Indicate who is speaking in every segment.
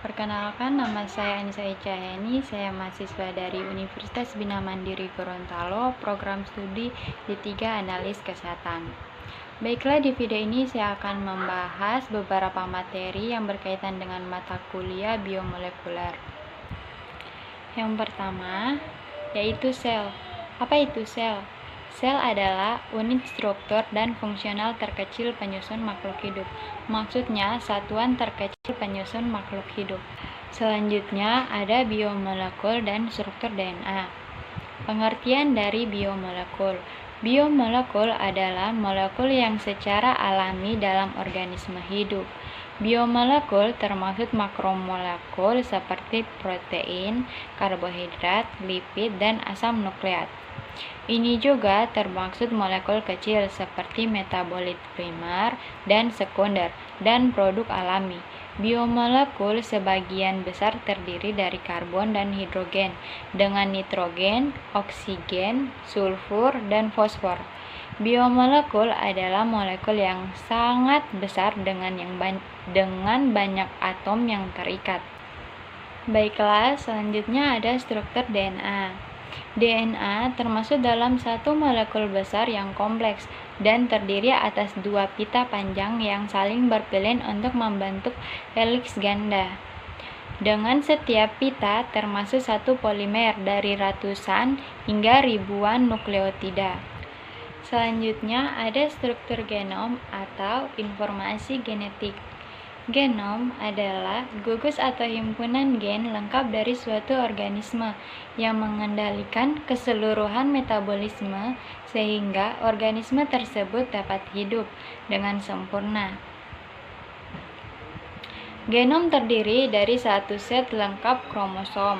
Speaker 1: Perkenalkan, nama saya Anissa Echayani, saya mahasiswa dari Universitas Bina Mandiri Gorontalo, program studi D3 Analis Kesehatan. Baiklah, di video ini saya akan membahas beberapa materi yang berkaitan dengan mata kuliah biomolekuler. Yang pertama, yaitu sel. Apa itu sel? Sel adalah unit struktur dan fungsional terkecil penyusun makhluk hidup. Maksudnya, satuan terkecil penyusun makhluk hidup. Selanjutnya, ada biomolekul dan struktur DNA. Pengertian dari biomolekul. Biomolekul adalah molekul yang secara alami dalam organisme hidup. Biomolekul termasuk makromolekul seperti protein, karbohidrat, lipid, dan asam nukleat. Ini juga termaksud molekul kecil seperti metabolit primer dan sekunder dan produk alami. Biomolekul sebagian besar terdiri dari karbon dan hidrogen dengan nitrogen, oksigen, sulfur, dan fosfor. Biomolekul adalah molekul yang sangat besar dengan banyak atom yang terikat. Baiklah, selanjutnya ada struktur DNA. DNA termasuk dalam satu molekul besar yang kompleks dan terdiri atas dua pita panjang yang saling berkelin untuk membentuk heliks ganda. Dengan setiap pita termasuk satu polimer dari ratusan hingga ribuan nukleotida. Selanjutnya ada struktur genom atau informasi genetik. Genom adalah gugus atau himpunan gen lengkap dari suatu organisme yang mengendalikan keseluruhan metabolisme sehingga organisme tersebut dapat hidup dengan sempurna. Genom terdiri dari satu set lengkap kromosom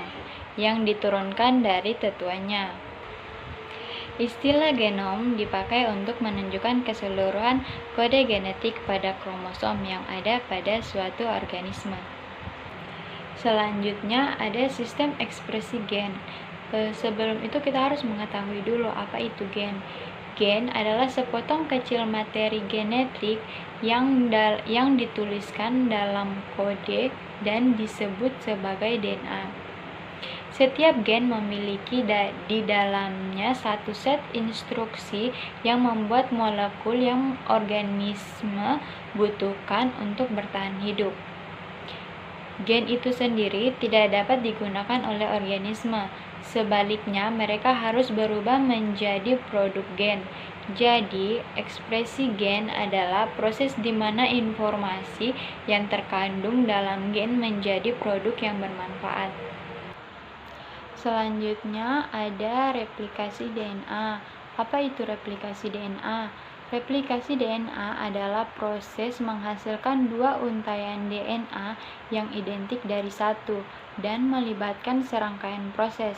Speaker 1: yang diturunkan dari tetuanya. Istilah genom dipakai untuk menunjukkan keseluruhan kode genetik pada kromosom yang ada pada suatu organisme. Selanjutnya ada sistem ekspresi gen. Sebelum itu kita harus mengetahui dulu apa itu gen. Gen adalah sepotong kecil materi genetik yang dituliskan dalam kode dan disebut sebagai DNA. Setiap gen memiliki di dalamnya satu set instruksi yang membuat molekul yang organisme butuhkan untuk bertahan hidup. Gen itu sendiri tidak dapat digunakan oleh organisme. Sebaliknya, mereka harus berubah menjadi produk gen. Jadi, ekspresi gen adalah proses di mana informasi yang terkandung dalam gen menjadi produk yang bermanfaat. Selanjutnya ada replikasi DNA. Apa itu replikasi DNA? Replikasi DNA adalah proses menghasilkan dua untaian DNA yang identik dari satu dan melibatkan serangkaian proses.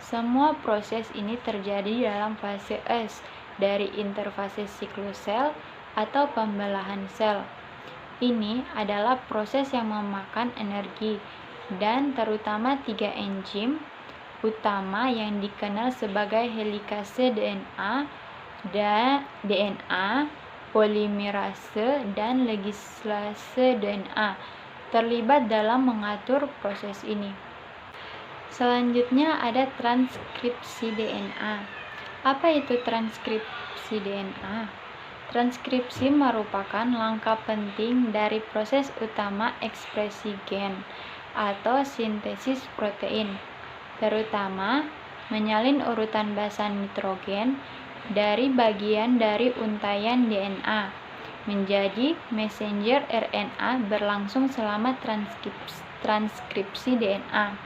Speaker 1: Semua proses ini terjadi dalam fase S dari interfase siklus sel atau pembelahan sel. Ini adalah proses yang memakan energi dan terutama 3 enzim utama yang dikenal sebagai helikase DNA, polimerase, dan ligase DNA terlibat dalam mengatur proses ini. Selanjutnya ada transkripsi DNA. Apa itu transkripsi DNA? Transkripsi merupakan langkah penting dari proses utama ekspresi gen atau sintesis protein, terutama menyalin urutan basa nitrogen dari bagian dari untaian DNA menjadi messenger RNA berlangsung selama transkripsi DNA.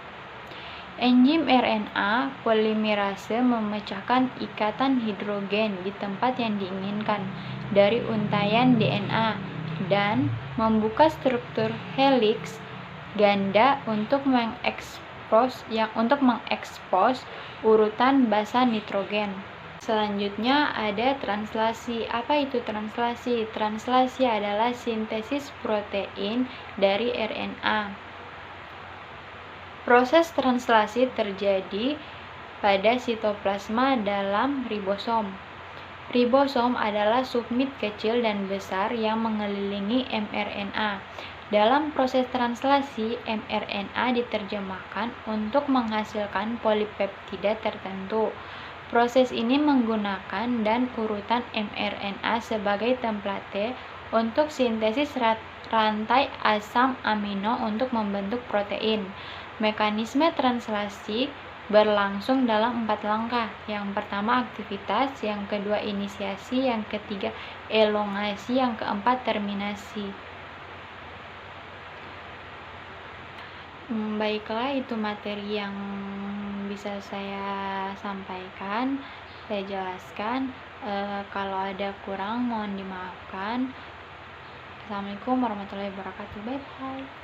Speaker 1: Enzim RNA polimerase memecahkan ikatan hidrogen di tempat yang diinginkan dari untaian DNA dan membuka struktur heliks ganda untuk mengekspos urutan basa nitrogen. Selanjutnya ada translasi. Apa itu translasi? Translasi adalah sintesis protein dari RNA. Proses translasi terjadi pada sitoplasma dalam ribosom. Ribosom adalah subunit kecil dan besar yang mengelilingi mRNA. Dalam proses translasi, mRNA diterjemahkan untuk menghasilkan polipeptida tertentu. Proses ini menggunakan dan urutan mRNA sebagai template untuk sintesis rantai asam amino untuk membentuk protein. Mekanisme translasi berlangsung dalam 4 langkah. Yang pertama aktivitas, yang kedua inisiasi, yang ketiga elongasi, yang keempat terminasi. Baiklah, itu materi yang bisa saya sampaikan, saya jelaskan. Kalau ada kurang mohon dimaafkan. Assalamualaikum warahmatullahi wabarakatuh. Bye bye.